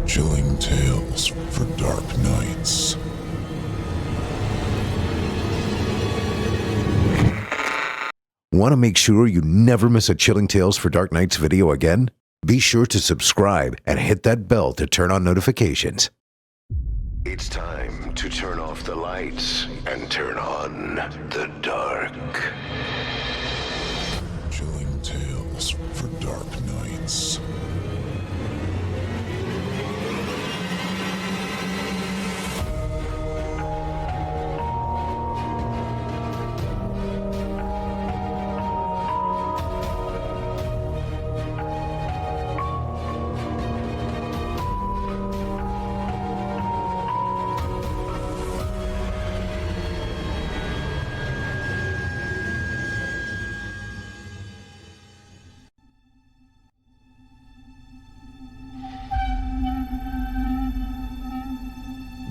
Chilling tales for dark nights. Want to make sure you never miss a Chilling Tales for Dark Nights video again? Be sure to subscribe and hit that bell to turn on notifications. It's time to turn off the lights and turn on the dark. Chilling tales for dark nights.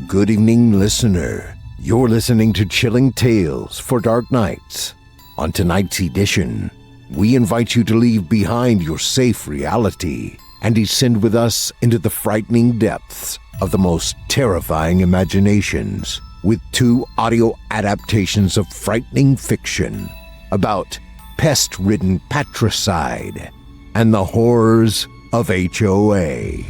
Good evening, listener. You're listening to Chilling Tales for Dark Nights. On tonight's edition, we invite you to leave behind your safe reality and descend with us into the frightening depths of the most terrifying imaginations with 2 audio adaptations of frightening fiction about pest-ridden patricide and the horrors of HOA.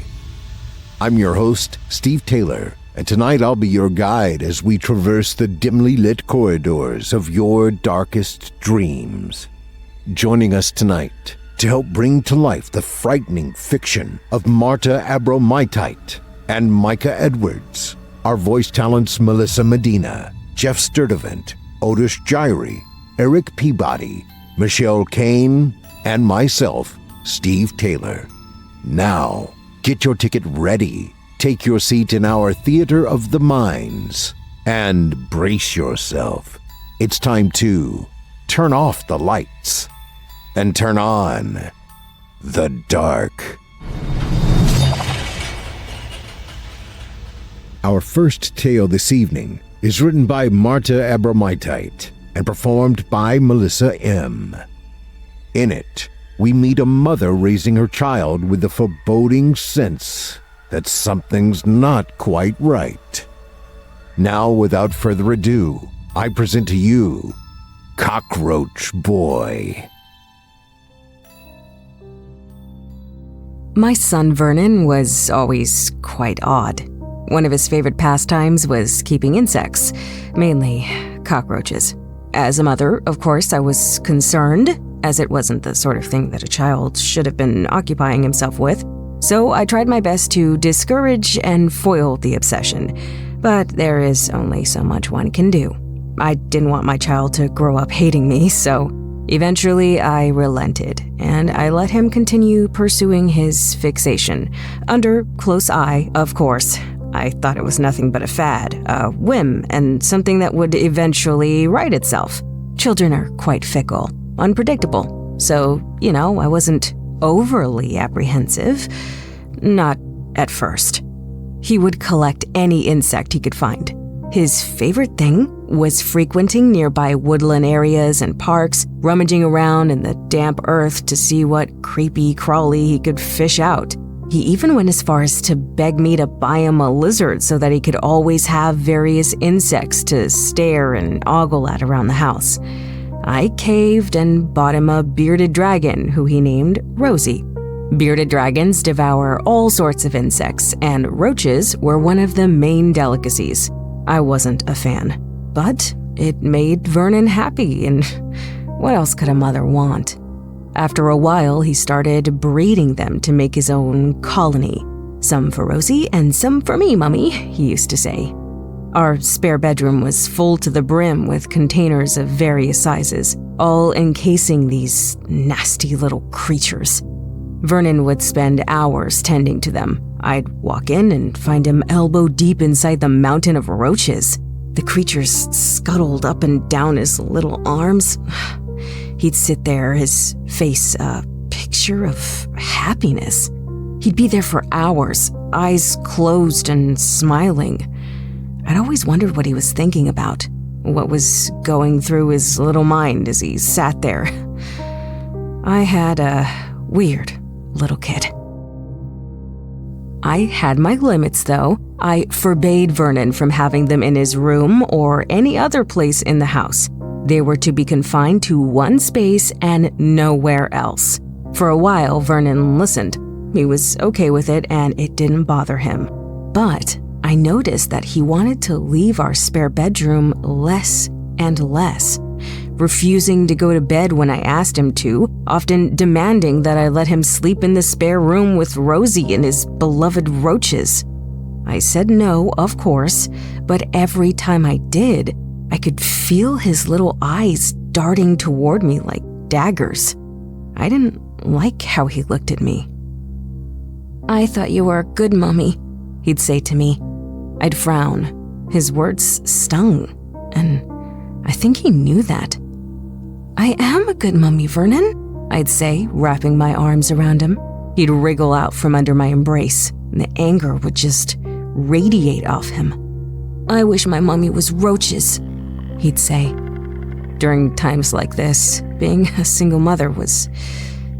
I'm your host, Steve Taylor, and tonight I'll be your guide as we traverse the dimly lit corridors of your darkest dreams. Joining us tonight to help bring to life the frightening fiction of Marta Abromaityte and Micah Edwards, our voice talents Melissa Medina, Geoff Sturtevant, Otis Jiry, Erik Peabody, Michelle Kane, and myself, Steve Taylor. Now, get your ticket ready. Take your seat in our theater of the minds and brace yourself. It's time to turn off the lights and turn on the dark. Our first tale this evening is written by Marta Abromaityte and performed by Melissa M. In it, we meet a mother raising her child with the foreboding sense that something's not quite right. Now, without further ado, I present to you Cockroach Boy. My son Vernon was always quite odd. One of his favorite pastimes was keeping insects, mainly cockroaches. As a mother, of course, I was concerned, as it wasn't the sort of thing that a child should have been occupying himself with. So I tried my best to discourage and foil the obsession, but there is only so much one can do. I didn't want my child to grow up hating me, so eventually I relented, and I let him continue pursuing his fixation. Under close eye, of course. I thought it was nothing but a fad, a whim, and something that would eventually right itself. Children are quite fickle, unpredictable, so, I wasn't overly apprehensive. Not at first. He would collect any insect he could find. His favorite thing was frequenting nearby woodland areas and parks, rummaging around in the damp earth to see what creepy crawly he could fish out. He even went as far as to beg me to buy him a lizard so that he could always have various insects to stare and ogle at around the house. I caved and bought him a bearded dragon, who he named Rosie. Bearded dragons devour all sorts of insects, and roaches were one of the main delicacies. I wasn't a fan, but it made Vernon happy, and what else could a mother want? After a while, he started breeding them to make his own colony. Some for Rosie and some for me, Mummy, he used to say. Our spare bedroom was full to the brim with containers of various sizes, all encasing these nasty little creatures. Vernon would spend hours tending to them. I'd walk in and find him elbow deep inside the mountain of roaches. The creatures scuttled up and down his little arms. He'd sit there, his face a picture of happiness. He'd be there for hours, eyes closed and smiling. I'd always wondered what he was thinking about, what was going through his little mind as he sat there. I had a weird little kid. I had my limits, though. I forbade Vernon from having them in his room or any other place in the house. They were to be confined to one space and nowhere else. For a while, Vernon listened. He was okay with it, and it didn't bother him. But I noticed that he wanted to leave our spare bedroom less and less, refusing to go to bed when I asked him to, often demanding that I let him sleep in the spare room with Rosie and his beloved roaches. I said no, of course, but every time I did, I could feel his little eyes darting toward me like daggers. I didn't like how he looked at me. "I thought you were a good mummy," he'd say to me. I'd frown. His words stung, and I think he knew that. "I am a good mummy, Vernon," I'd say, wrapping my arms around him. He'd wriggle out from under my embrace, and the anger would just radiate off him. "I wish my mummy was roaches," he'd say. During times like this, being a single mother was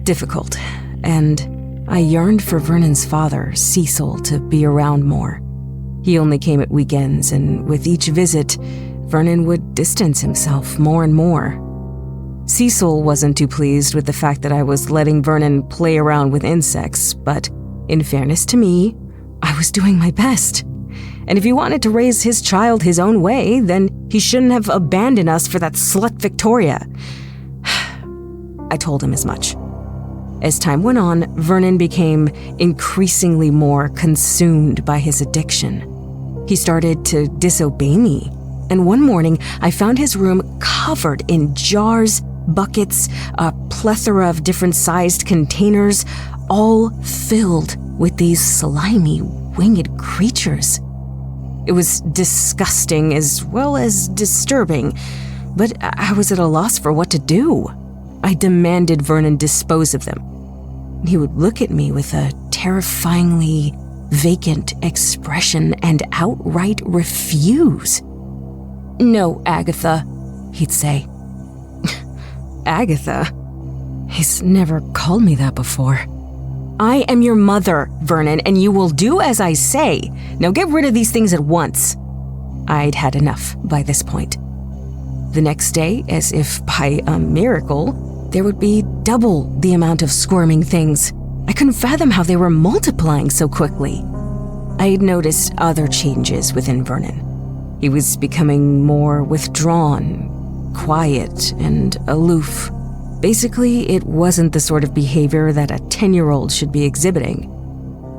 difficult, and I yearned for Vernon's father, Cecil, to be around more. He only came at weekends, and with each visit, Vernon would distance himself more and more. Cecil wasn't too pleased with the fact that I was letting Vernon play around with insects, but in fairness to me, I was doing my best. And if he wanted to raise his child his own way, then he shouldn't have abandoned us for that slut Victoria. I told him as much. As time went on, Vernon became increasingly more consumed by his addiction. He started to disobey me, and one morning I found his room covered in jars, buckets, a plethora of different sized containers, all filled with these slimy, winged creatures. It was disgusting as well as disturbing, but I was at a loss for what to do. I demanded Vernon dispose of them. He would look at me with a terrifyingly vacant expression and outright refuse. "No, Agatha," he'd say. Agatha? He's never called me that before. "I am your mother, Vernon, and you will do as I say. Now get rid of these things at once." I'd had enough by this point. The next day, as if by a miracle, there would be double the amount of squirming things. I couldn't fathom how they were multiplying so quickly. I had noticed other changes within Vernon. He was becoming more withdrawn, quiet, and aloof. Basically, it wasn't the sort of behavior that a 10-year-old should be exhibiting.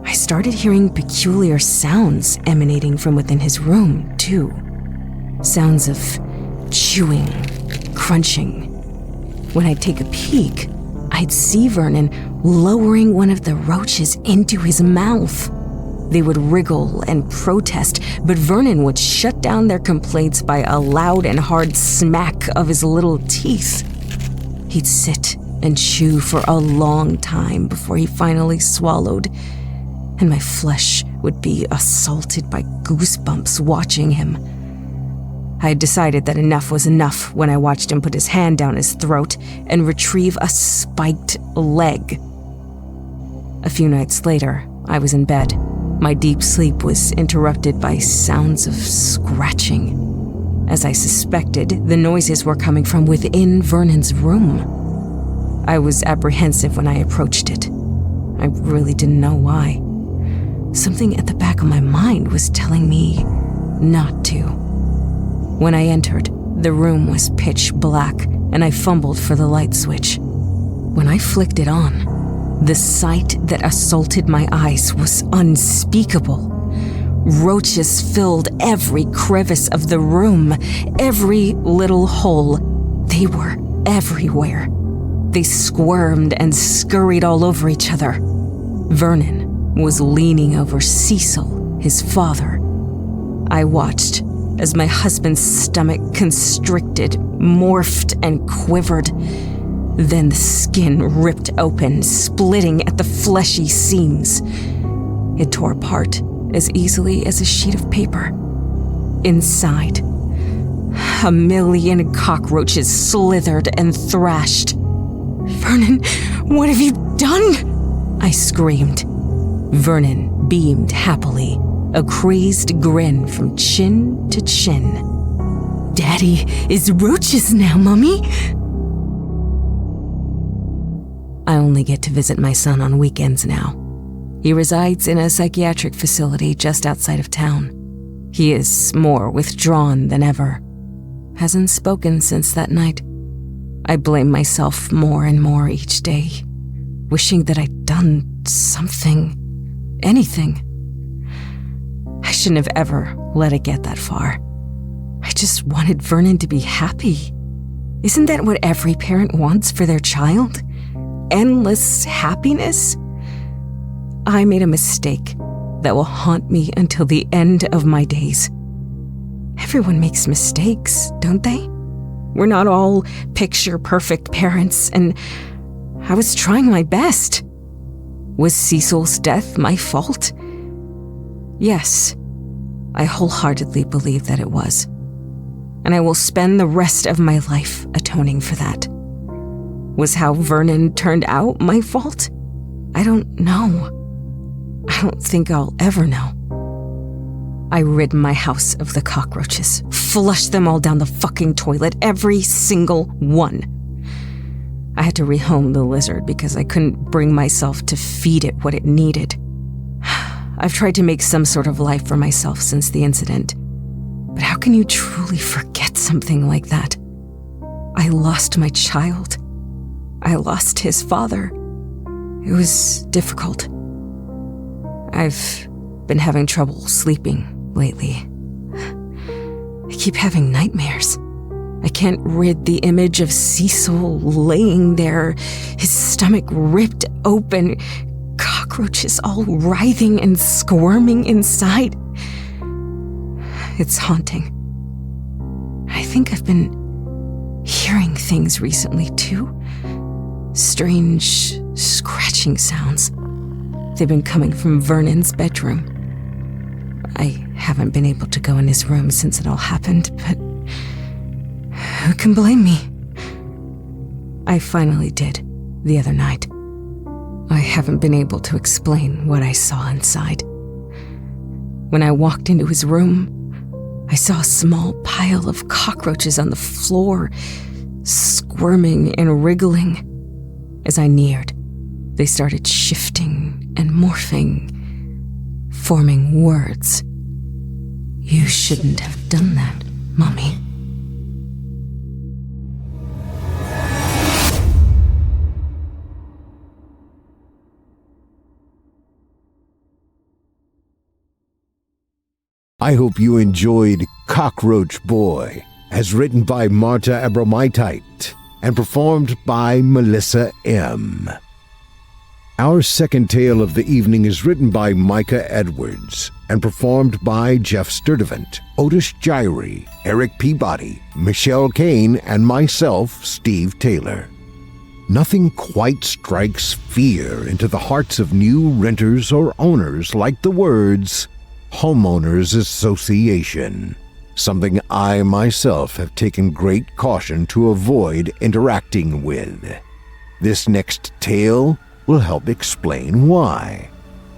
I started hearing peculiar sounds emanating from within his room, too. Sounds of chewing, crunching. When I'd take a peek, I'd see Vernon lowering one of the roaches into his mouth. They would wriggle and protest, but Vernon would shut down their complaints by a loud and hard smack of his little teeth. He'd sit and chew for a long time before he finally swallowed, and my flesh would be assaulted by goosebumps watching him. I had decided that enough was enough when I watched him put his hand down his throat and retrieve a spiked leg. A few nights later, I was in bed. My deep sleep was interrupted by sounds of scratching. As I suspected, the noises were coming from within Vernon's room. I was apprehensive when I approached it. I really didn't know why. Something at the back of my mind was telling me not to. When I entered, the room was pitch black, and I fumbled for the light switch. When I flicked it on, the sight that assaulted my eyes was unspeakable. Roaches filled every crevice of the room, every little hole. They were everywhere. They squirmed and scurried all over each other. Vernon was leaning over Cecil, his father. I watched as my husband's stomach constricted, morphed, and quivered. Then the skin ripped open, splitting at the fleshy seams. It tore apart as easily as a sheet of paper. Inside, a million cockroaches slithered and thrashed. "Vernon, what have you done?" I screamed. Vernon beamed happily, a crazed grin from chin to chin. Daddy is roaches now, Mummy. I only get to visit my son on weekends now. He resides in a psychiatric facility just outside of town. He is more withdrawn than ever. Hasn't spoken since that night. I blame myself more and more each day, wishing that I'd done something, anything. I shouldn't have ever let it get that far. I just wanted Vernon to be happy. Isn't that what every parent wants for their child? Endless happiness? I made a mistake that will haunt me until the end of my days. Everyone makes mistakes, don't they? We're not all picture-perfect parents, and I was trying my best. Was Cecil's death my fault? Yes, I wholeheartedly believe that it was. And I will spend the rest of my life atoning for that. Was how Vernon turned out my fault? I don't know. I don't think I'll ever know. I rid my house of the cockroaches, flushed them all down the fucking toilet, every single one. I had to rehome the lizard because I couldn't bring myself to feed it what it needed. I've tried to make some sort of life for myself since the incident. But how can you truly forget something like that? I lost my child. I lost his father. It was difficult. I've been having trouble sleeping lately. I keep having nightmares. I can't rid the image of Cecil laying there, his stomach ripped open, cockroaches all writhing and squirming inside. It's haunting. I think I've been hearing things recently, too. Strange, scratching sounds. They've been coming from Vernon's bedroom. I haven't been able to go in his room since it all happened, but who can blame me? I finally did, the other night. I haven't been able to explain what I saw inside. When I walked into his room, I saw a small pile of cockroaches on the floor, squirming and wriggling. As I neared, they started shifting and morphing, forming words. You shouldn't have done that, Mommy. I hope you enjoyed Cockroach Boy, as written by Marta Abromaityte and performed by Melissa M. Our second tale of the evening is written by Micah Edwards and performed by Geoff Sturtevant, Otis Jiry, Erik Peabody, Michelle Kane, and myself, Steve Taylor. Nothing quite strikes fear into the hearts of new renters or owners like the words Homeowners Association, something I myself have taken great caution to avoid interacting with. This next tale will help explain why.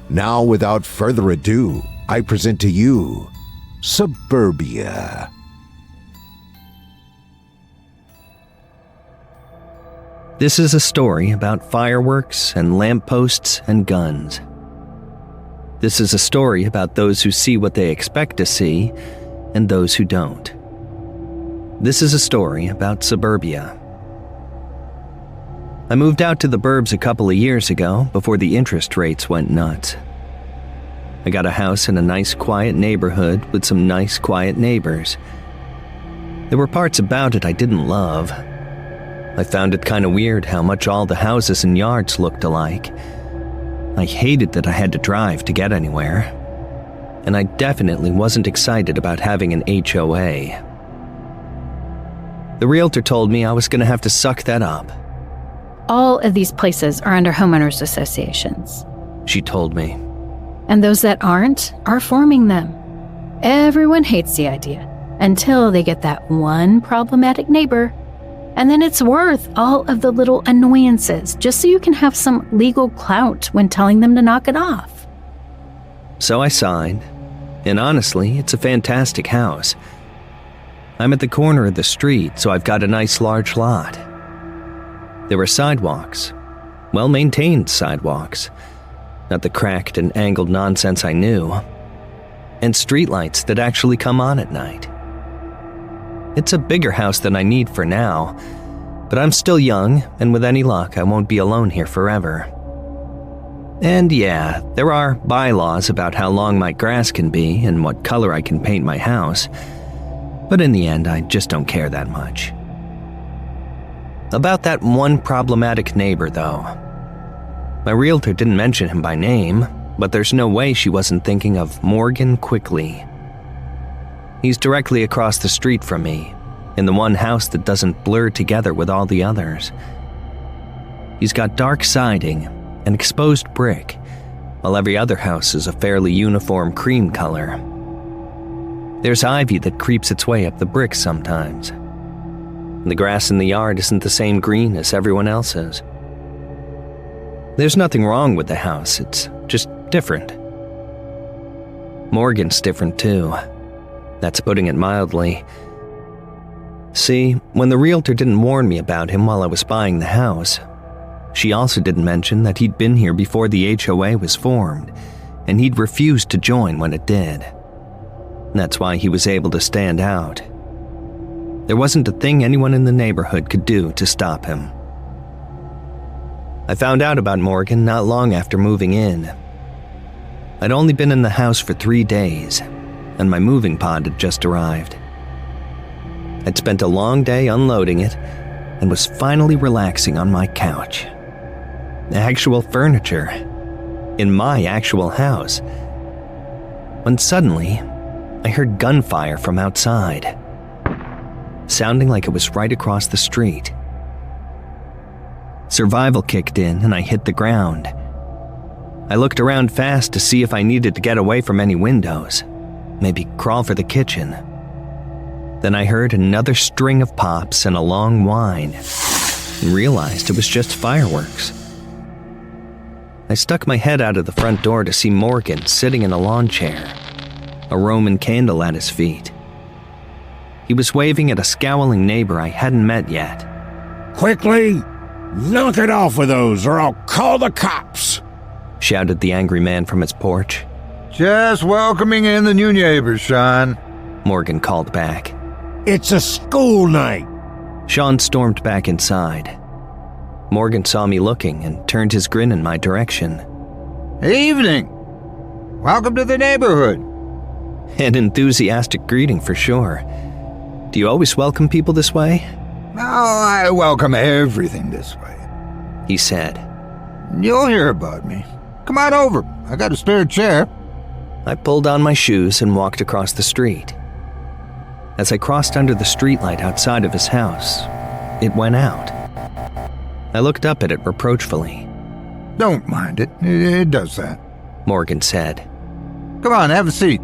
Now, without further ado, I present to you Suburbia. This is a story about fireworks and lampposts and guns. This is a story about those who see what they expect to see and those who don't. This is a story about Suburbia. I moved out to the burbs a couple of years ago before the interest rates went nuts. I got a house in a nice quiet neighborhood with some nice quiet neighbors. There were parts about it I didn't love. I found it kind of weird how much all the houses and yards looked alike. I hated that I had to drive to get anywhere. And I definitely wasn't excited about having an HOA. The realtor told me I was going to have to suck that up. All of these places are under homeowners associations, she told me. And those that aren't are forming them. Everyone hates the idea until they get that one problematic neighbor. And then it's worth all of the little annoyances just so you can have some legal clout when telling them to knock it off. So I signed, and honestly, it's a fantastic house. I'm at the corner of the street, so I've got a nice large lot. There were sidewalks, well-maintained sidewalks, not the cracked and angled nonsense I knew, and streetlights that actually come on at night. It's a bigger house than I need for now, but I'm still young, and with any luck, I won't be alone here forever. And yeah, there are bylaws about how long my grass can be and what color I can paint my house, but in the end, I just don't care that much. About that one problematic neighbor, though. My realtor didn't mention him by name, but there's no way she wasn't thinking of Morgan Quickly. He's directly across the street from me, in the one house that doesn't blur together with all the others. He's got dark siding and exposed brick, while every other house is a fairly uniform cream color. There's ivy that creeps its way up the bricks sometimes. And the grass in the yard isn't the same green as everyone else's. There's nothing wrong with the house, it's just different. Morgan's different too. That's putting it mildly. See, when the realtor didn't warn me about him while I was buying the house, she also didn't mention that he'd been here before the HOA was formed, and he'd refused to join when it did. That's why he was able to stand out. There wasn't a thing anyone in the neighborhood could do to stop him. I found out about Morgan not long after moving in. I'd only been in the house for 3 days, and my moving pod had just arrived. I'd spent a long day unloading it and was finally relaxing on my couch. Actual furniture. In my actual house. When suddenly, I heard gunfire from outside, sounding like it was right across the street. Survival kicked in and I hit the ground. I looked around fast to see if I needed to get away from any windows, maybe crawl for the kitchen. Then I heard another string of pops and a long whine, and realized it was just fireworks. I stuck my head out of the front door to see Morgan sitting in a lawn chair, a Roman candle at his feet. He was waving at a scowling neighbor I hadn't met yet. Quickly! Knock it off with those, or I'll call the cops! Shouted the angry man from his porch. Just welcoming in the new neighbors, Sean, Morgan called back. It's a school night! Sean stormed back inside. Morgan saw me looking and turned his grin in my direction. Evening! Welcome to the neighborhood. An enthusiastic greeting for sure. Do you always welcome people this way? Oh, I welcome everything this way, He said. You'll hear about me. Come on over. I got a spare chair. I pulled on my shoes and walked across the street. As I crossed under the streetlight outside of his house, it went out. I looked up at it reproachfully. Don't mind it. It does that. Morgan said. Come on, have a seat.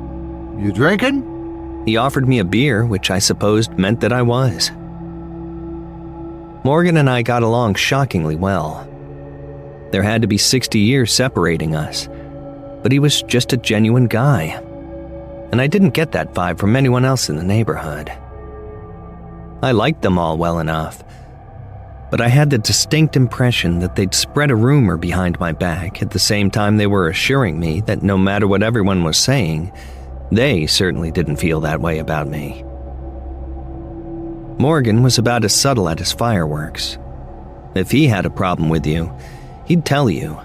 You drinking? He offered me a beer, which I supposed meant that I was. Morgan and I got along shockingly well. There had to be 60 years separating us, but he was just a genuine guy, and I didn't get that vibe from anyone else in the neighborhood. I liked them all well enough, but I had the distinct impression that they'd spread a rumor behind my back at the same time they were assuring me that no matter what everyone was saying, they certainly didn't feel that way about me. Morgan was about as subtle at his fireworks. If he had a problem with you, he'd tell you.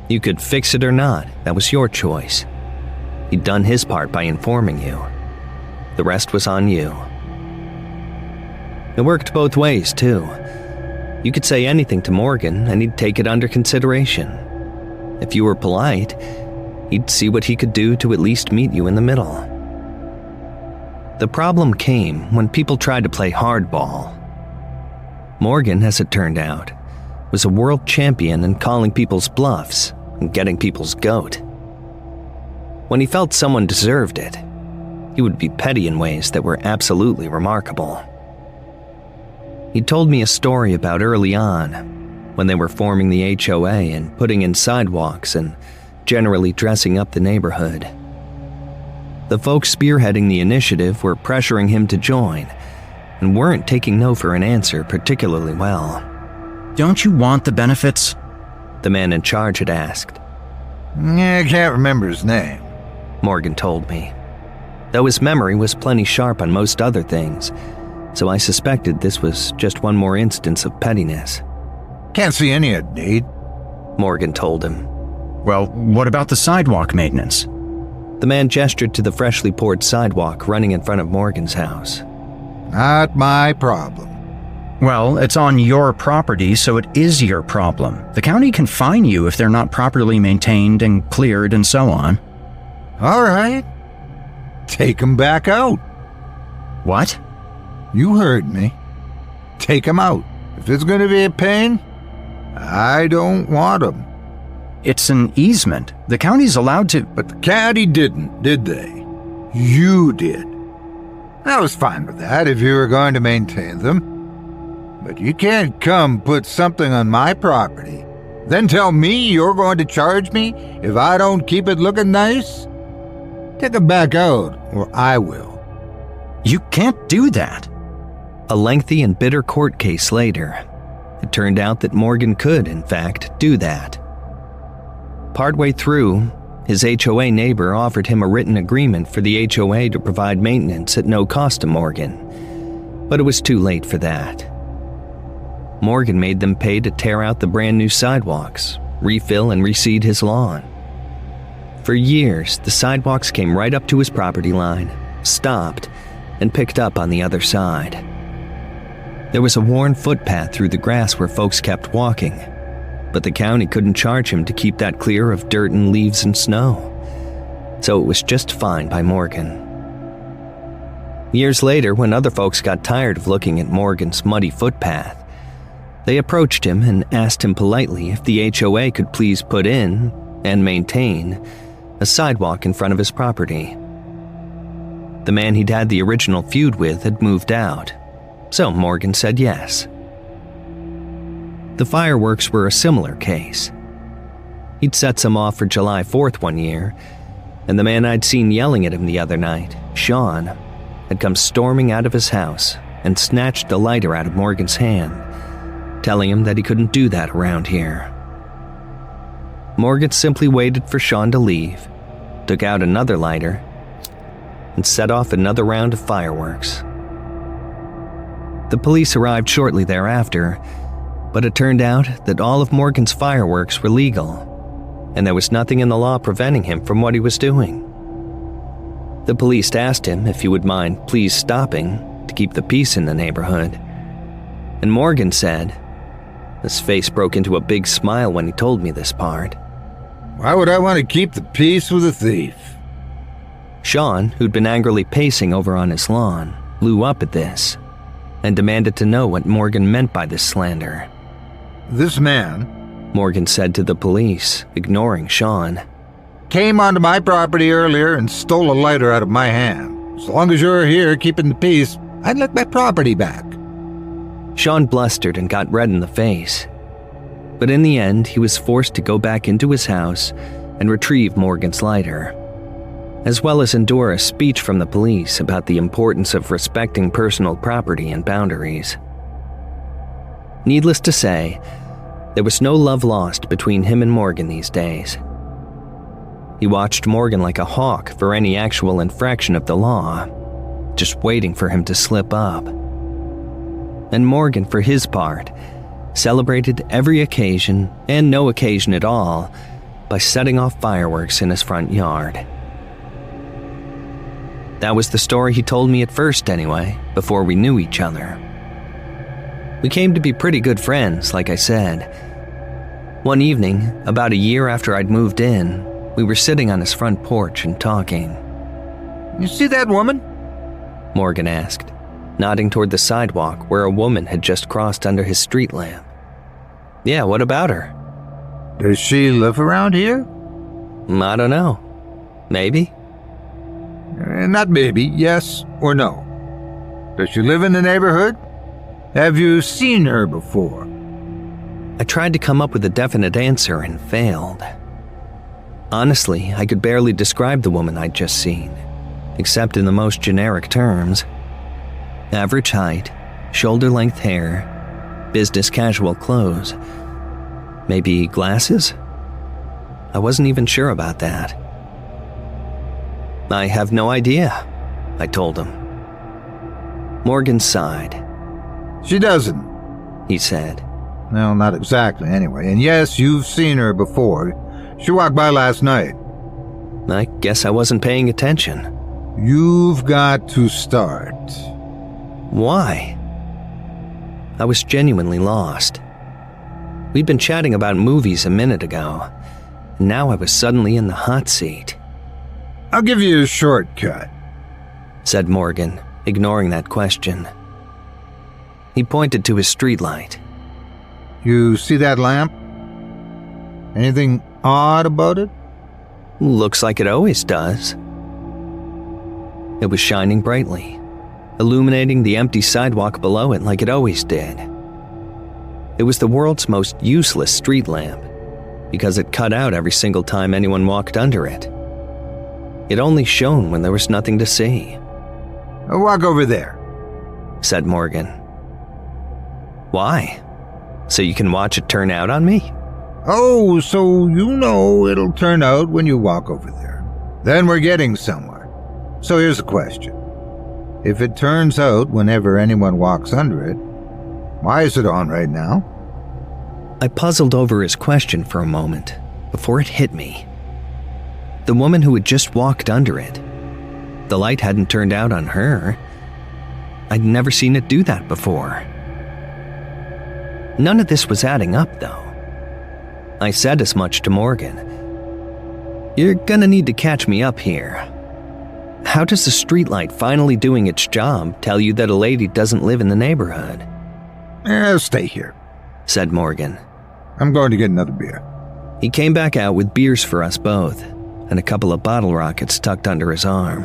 You could fix it or not, that was your choice. He'd done his part by informing you. The rest was on you. It worked both ways, too. You could say anything to Morgan, and he'd take it under consideration. If you were polite, he'd see what he could do to at least meet you in the middle. The problem came when people tried to play hardball. Morgan, as it turned out, was a world champion in calling people's bluffs and getting people's goat. When he felt someone deserved it, he would be petty in ways that were absolutely remarkable. He told me a story about early on, when they were forming the HOA and putting in sidewalks and generally dressing up the neighborhood. The folks spearheading the initiative were pressuring him to join and weren't taking no for an answer particularly well. Don't you want the benefits? The man in charge had asked. I can't remember his name, Morgan told me, though his memory was plenty sharp on most other things, so I suspected this was just one more instance of pettiness. Can't see any need, Morgan told him. Well, what about the sidewalk maintenance? The man gestured to the freshly poured sidewalk running in front of Morgan's house. Not my problem. Well, it's on your property, so it is your problem. The county can fine you if they're not properly maintained and cleared and so on. All right. Take them back out. What? You heard me. Take them out. If it's going to be a pain, I don't want them. It's an easement. The county's allowed to... But the county didn't, did they? You did. I was fine with that if you were going to maintain them. But you can't come put something on my property, then tell me you're going to charge me if I don't keep it looking nice? Take it back out, or I will. You can't do that. A lengthy and bitter court case later, it turned out that Morgan could, in fact, do that. Partway through, his HOA neighbor offered him a written agreement for the HOA to provide maintenance at no cost to Morgan, but it was too late for that. Morgan made them pay to tear out the brand new sidewalks, refill and reseed his lawn. For years, the sidewalks came right up to his property line, stopped, and picked up on the other side. There was a worn footpath through the grass where folks kept walking, but the county couldn't charge him to keep that clear of dirt and leaves and snow, so it was just fine by Morgan. Years later, when other folks got tired of looking at Morgan's muddy footpath, they approached him and asked him politely if the HOA could please put in, and maintain, a sidewalk in front of his property. The man he'd had the original feud with had moved out, so Morgan said yes. The fireworks were a similar case. He'd set some off for July 4th one year, and the man I'd seen yelling at him the other night, Sean, had come storming out of his house and snatched the lighter out of Morgan's hand, telling him that he couldn't do that around here. Morgan simply waited for Sean to leave, took out another lighter, and set off another round of fireworks. The police arrived shortly thereafter, but it turned out that all of Morgan's fireworks were legal, and there was nothing in the law preventing him from what he was doing. The police asked him if he would mind please stopping to keep the peace in the neighborhood, and Morgan said, his face broke into a big smile when he told me this part, Why would I want to keep the peace with a thief? Sean, who'd been angrily pacing over on his lawn, blew up at this and demanded to know what Morgan meant by this slander. This man, Morgan said to the police, ignoring Sean, came onto my property earlier and stole a lighter out of my hand. As long as you're here keeping the peace, I'd like my property back. Sean blustered and got red in the face. But in the end, he was forced to go back into his house and retrieve Morgan's lighter, as well as endure a speech from the police about the importance of respecting personal property and boundaries. Needless to say, there was no love lost between him and Morgan these days. He watched Morgan like a hawk for any actual infraction of the law, just waiting for him to slip up. And Morgan, for his part, celebrated every occasion and no occasion at all by setting off fireworks in his front yard. That was the story he told me at first anyway, before we knew each other. We came to be pretty good friends, like I said. One evening, about a year after I'd moved in, we were sitting on his front porch and talking. You see that woman? Morgan asked, nodding toward the sidewalk where a woman had just crossed under his street lamp. Yeah, what about her? Does she live around here? I don't know. Maybe? Not maybe, yes or no. Does she live in the neighborhood? Have you seen her before? I tried to come up with a definite answer and failed. Honestly, I could barely describe the woman I'd just seen, except in the most generic terms. Average height, shoulder-length hair, business casual clothes. Maybe glasses? I wasn't even sure about that. I have no idea, I told him. Morgan sighed. She doesn't, he said. No, not exactly, anyway. And yes, you've seen her before. She walked by last night. I guess I wasn't paying attention. You've got to start. Why? I was genuinely lost. We'd been chatting about movies a minute ago, and now I was suddenly in the hot seat. I'll give you a shortcut, said Morgan, ignoring that question. He pointed to his streetlight. You see that lamp? Anything odd about it? Looks like it always does. It was shining brightly, illuminating the empty sidewalk below it like it always did. It was the world's most useless street lamp, because it cut out every single time anyone walked under it. It only shone when there was nothing to see. I'll walk over there, said Morgan. Why? So you can watch it turn out on me? Oh, so you know it'll turn out when you walk over there. Then we're getting somewhere. So here's a question. If it turns out whenever anyone walks under it, why is it on right now? I puzzled over his question for a moment before it hit me. The woman who had just walked under it. The light hadn't turned out on her. I'd never seen it do that before. None of this was adding up, though. I said as much to Morgan. You're gonna need to catch me up here. How does the streetlight finally doing its job tell you that a lady doesn't live in the neighborhood? Stay here, said Morgan. I'm going to get another beer. He came back out with beers for us both, and a couple of bottle rockets tucked under his arm.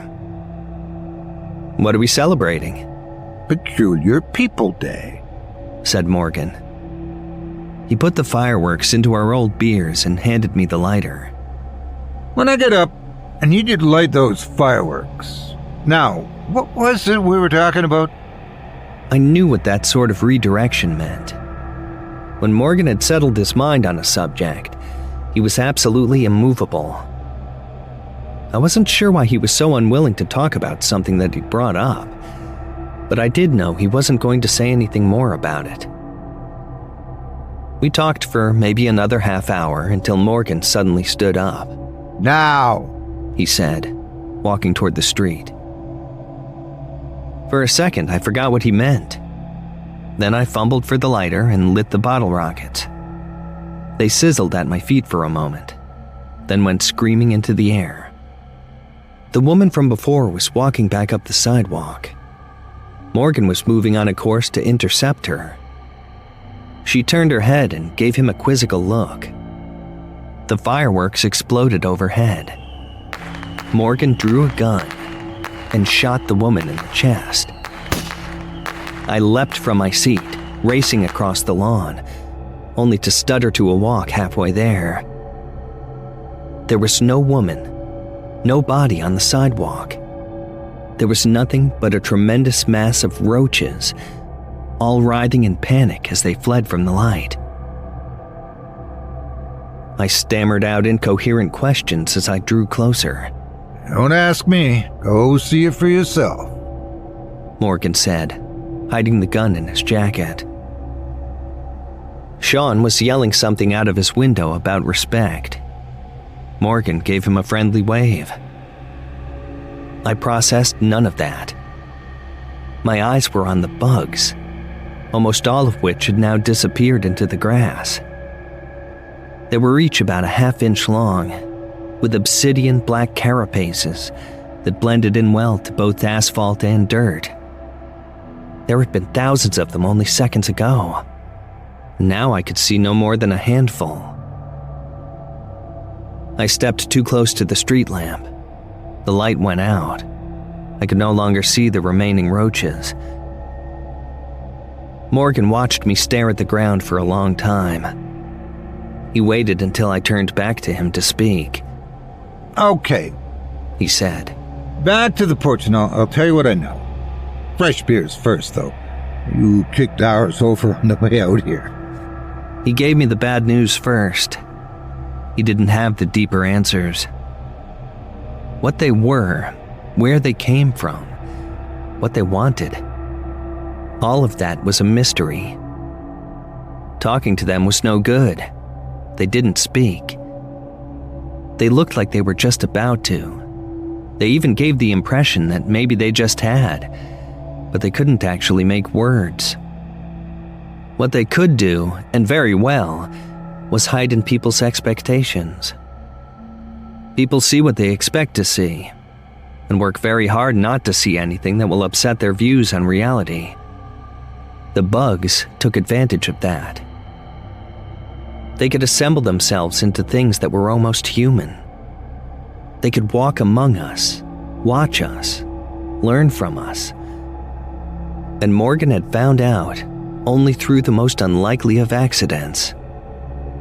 What are we celebrating? Peculiar People Day, said Morgan. He put the fireworks into our old beers and handed me the lighter. When I get up, I need you to light those fireworks. Now, what was it we were talking about? I knew what that sort of redirection meant. When Morgan had settled his mind on a subject, he was absolutely immovable. I wasn't sure why he was so unwilling to talk about something that he'd brought up, but I did know he wasn't going to say anything more about it. We talked for maybe another half hour until Morgan suddenly stood up. Now, he said, walking toward the street. For a second, I forgot what he meant. Then I fumbled for the lighter and lit the bottle rockets. They sizzled at my feet for a moment, then went screaming into the air. The woman from before was walking back up the sidewalk. Morgan was moving on a course to intercept her. She turned her head and gave him a quizzical look. The fireworks exploded overhead. Morgan drew a gun and shot the woman in the chest. I leapt from my seat, racing across the lawn, only to stutter to a walk halfway there. There was no woman, no body on the sidewalk. There was nothing but a tremendous mass of roaches, all writhing in panic as they fled from the light. I stammered out incoherent questions as I drew closer. Don't ask me. Go see it for yourself, Morgan said, hiding the gun in his jacket. Sean was yelling something out of his window about respect. Morgan gave him a friendly wave. I processed none of that. My eyes were on the bugs, almost all of which had now disappeared into the grass. They were each about a half-inch long, with obsidian black carapaces that blended in well to both asphalt and dirt. There had been thousands of them only seconds ago. Now I could see no more than a handful. I stepped too close to the street lamp. The light went out. I could no longer see the remaining roaches. Morgan watched me stare at the ground for a long time. He waited until I turned back to him to speak, Okay, he said. back to the porch and I'll tell you what I know. Fresh beers first, though. You kicked ours over on the way out here. He gave me the bad news first. He didn't have the deeper answers. What they were, where they came from, what they wanted. All of that was a mystery. Talking to them was no good. They didn't speak. They looked like they were just about to. They even gave the impression that maybe they just had, but they couldn't actually make words. What they could do, and very well, was hide in people's expectations. People see what they expect to see, and work very hard not to see anything that will upset their views on reality. The bugs took advantage of that. They could assemble themselves into things that were almost human. They could walk among us, watch us, learn from us. And Morgan had found out, only through the most unlikely of accidents,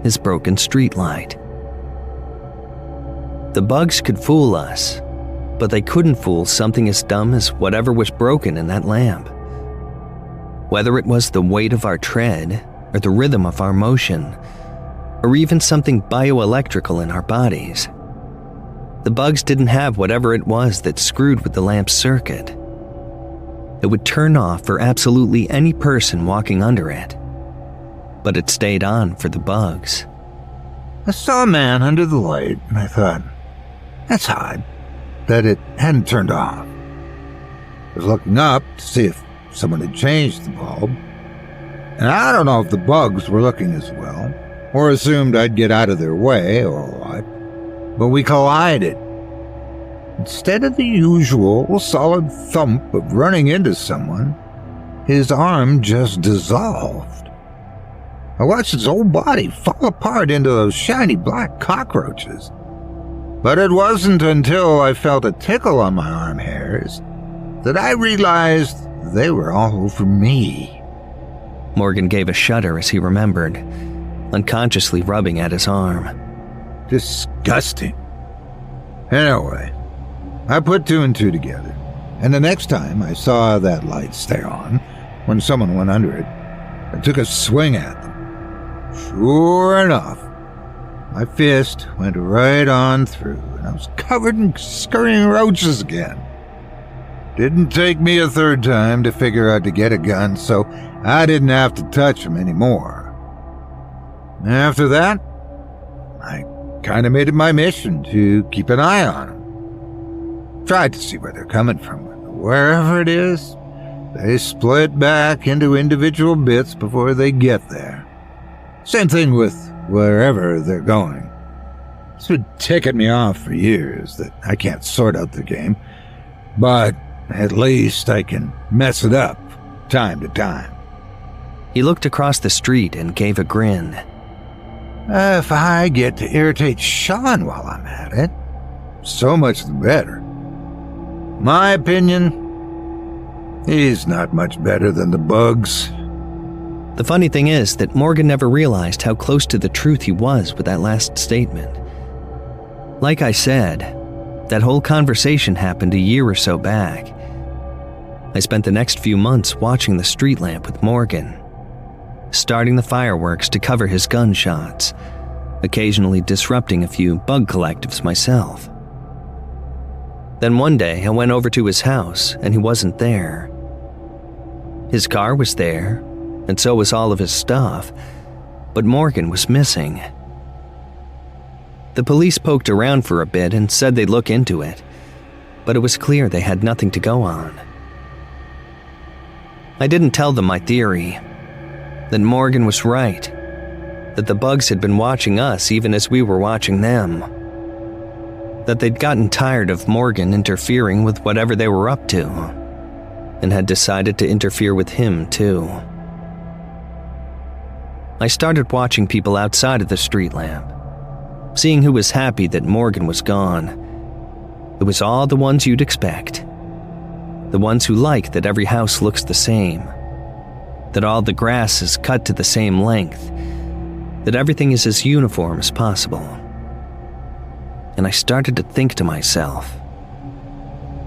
his broken streetlight. The bugs could fool us, but they couldn't fool something as dumb as whatever was broken in that lamp. Whether it was the weight of our tread, or the rhythm of our motion, or even something bioelectrical in our bodies. The bugs didn't have whatever it was that screwed with the lamp's circuit. It would turn off for absolutely any person walking under it, but it stayed on for the bugs. I saw a man under the light, and I thought, that's odd, that it hadn't turned off. I was looking up to see if someone had changed the bulb, and I don't know if the bugs were looking as well, or assumed I'd get out of their way, or what, but we collided. Instead of the usual solid thump of running into someone, his arm just dissolved. I watched his whole body fall apart into those shiny black cockroaches. But it wasn't until I felt a tickle on my arm hairs that I realized they were all over me. Morgan gave a shudder as he remembered, unconsciously rubbing at his arm. Disgusting. Anyway, I put two and two together, and the next time I saw that light stay on, when someone went under it, I took a swing at them. Sure enough, my fist went right on through, and I was covered in scurrying roaches again. Didn't take me a third time to figure out to get a gun, so I didn't have to touch them anymore. After that, I kind of made it my mission to keep an eye on them. Tried to see where they're coming from. Wherever it is, they split back into individual bits before they get there. Same thing with wherever they're going. It's been ticking me off for years that I can't sort out the game, but at least I can mess it up time to time. He looked across the street and gave a grin. If I get to irritate Sean while I'm at it, so much the better. My opinion, he's not much better than the bugs. The funny thing is that Morgan never realized how close to the truth he was with that last statement. Like I said, that whole conversation happened a year or so back. I spent the next few months watching the street lamp with Morgan, starting the fireworks to cover his gunshots, occasionally disrupting a few bug collectives myself. Then one day I went over to his house and he wasn't there. His car was there, and so was all of his stuff, but Morgan was missing. The police poked around for a bit and said they'd look into it, but it was clear they had nothing to go on. I didn't tell them my theory, that Morgan was right, that the bugs had been watching us even as we were watching them, that they'd gotten tired of Morgan interfering with whatever they were up to, and had decided to interfere with him too. I started watching people outside of the street lamp, seeing who was happy that Morgan was gone. It was all the ones you'd expect. The ones who like that every house looks the same, that all the grass is cut to the same length, that everything is as uniform as possible. and I started to think to myself,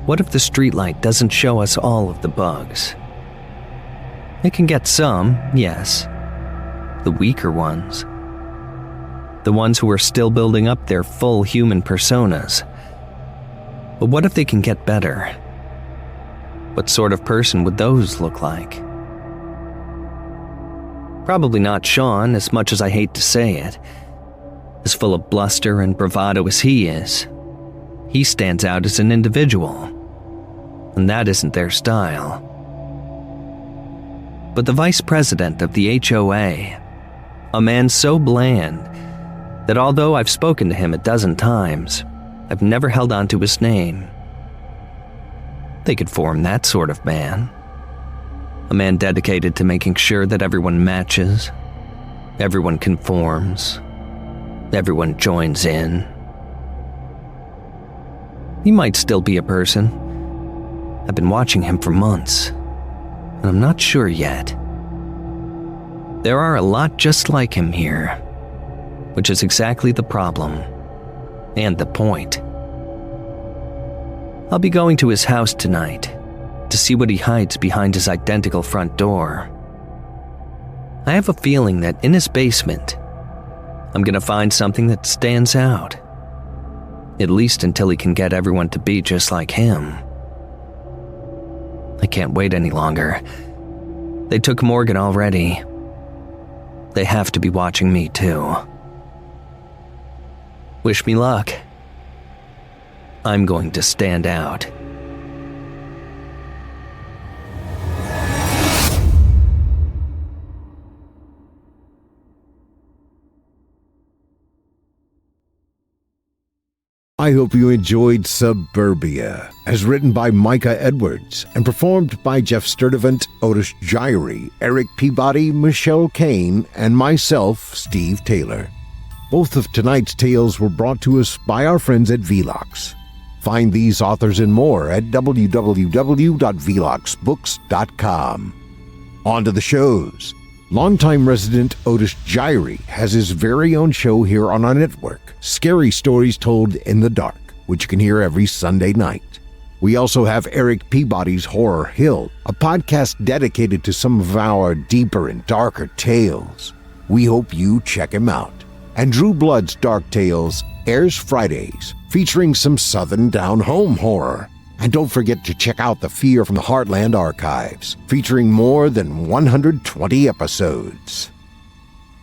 what if the streetlight doesn't show us all of the bugs? It can get some, yes. The weaker ones. The ones who are still building up their full human personas. But what if they can get better? What sort of person would those look like? Probably not Sean, as much as I hate to say it. As full of bluster and bravado as he is, he stands out as an individual, and that isn't their style. But the vice president of the HOA, a man so bland that although I've spoken to him a dozen times, I've never held on to his name. They could form that sort of man. A man dedicated to making sure that everyone matches, everyone conforms, everyone joins in. He might still be a person. I've been watching him for months, and I'm not sure yet. There are a lot just like him here, which is exactly the problem, and the point. I'll be going to his house tonight to see what he hides behind his identical front door. I have a feeling that in his basement, I'm gonna find something that stands out. At least until he can get everyone to be just like him. I can't wait any longer. They took Morgan already. They have to be watching me too. Wish me luck. I'm going to stand out. I hope you enjoyed Suburbia, as written by Micah Edwards and performed by Geoff Sturtevant, Otis Jiry, Erik Peabody, Michelle Kane, and myself, Steve Taylor. Both of tonight's tales were brought to us by our friends at Velox. Find these authors and more at www.veloxbooks.com. On to the shows. Longtime resident Otis Jiry has his very own show here on our network, Scary Stories Told in the Dark, which you can hear every Sunday night. We also have Erik Peabody's Horror Hill, a podcast dedicated to some of our deeper and darker tales. We hope you check him out. And Drew Blood's Dark Tales airs Fridays, featuring some Southern down-home horror. And don't forget to check out the Fear from the Heartland archives, featuring more than 120 episodes.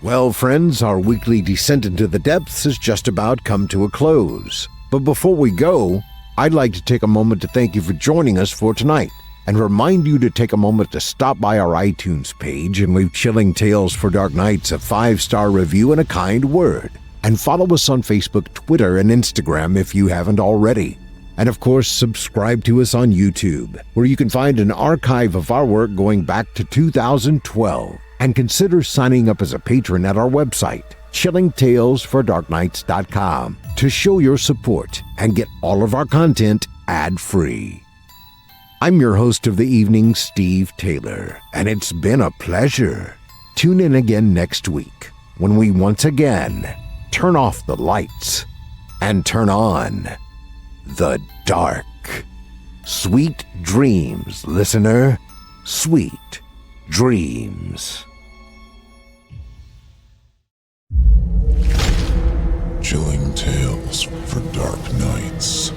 Well, friends, our weekly descent into the depths has just about come to a close. But before we go, I'd like to take a moment to thank you for joining us for tonight, and remind you to take a moment to stop by our iTunes page and leave Chilling Tales for Dark Nights a 5-star review and a kind word. And follow us on Facebook, Twitter, and Instagram if you haven't already. And of course, subscribe to us on YouTube, where you can find an archive of our work going back to 2012. And consider signing up as a patron at our website, chillingtalesfordarknights.com, to show your support and get all of our content ad-free. I'm your host of the evening, Steve Taylor, and it's been a pleasure. Tune in again next week, when we once again turn off the lights and turn on the dark. Sweet dreams, listener. Sweet dreams. Chilling Tales for Dark Nights.